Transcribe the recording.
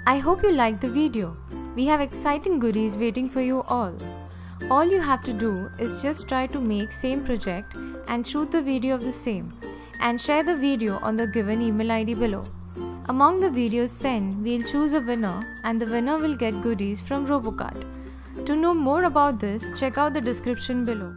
I hope you liked the video. We have exciting goodies waiting for you all. All you have to do is just try to make same project and shoot the video of the same and share the video on the given email ID below. Among the videos sent, we'll choose a winner and the winner will get goodies from Robokart. To know more about this, check out the description below.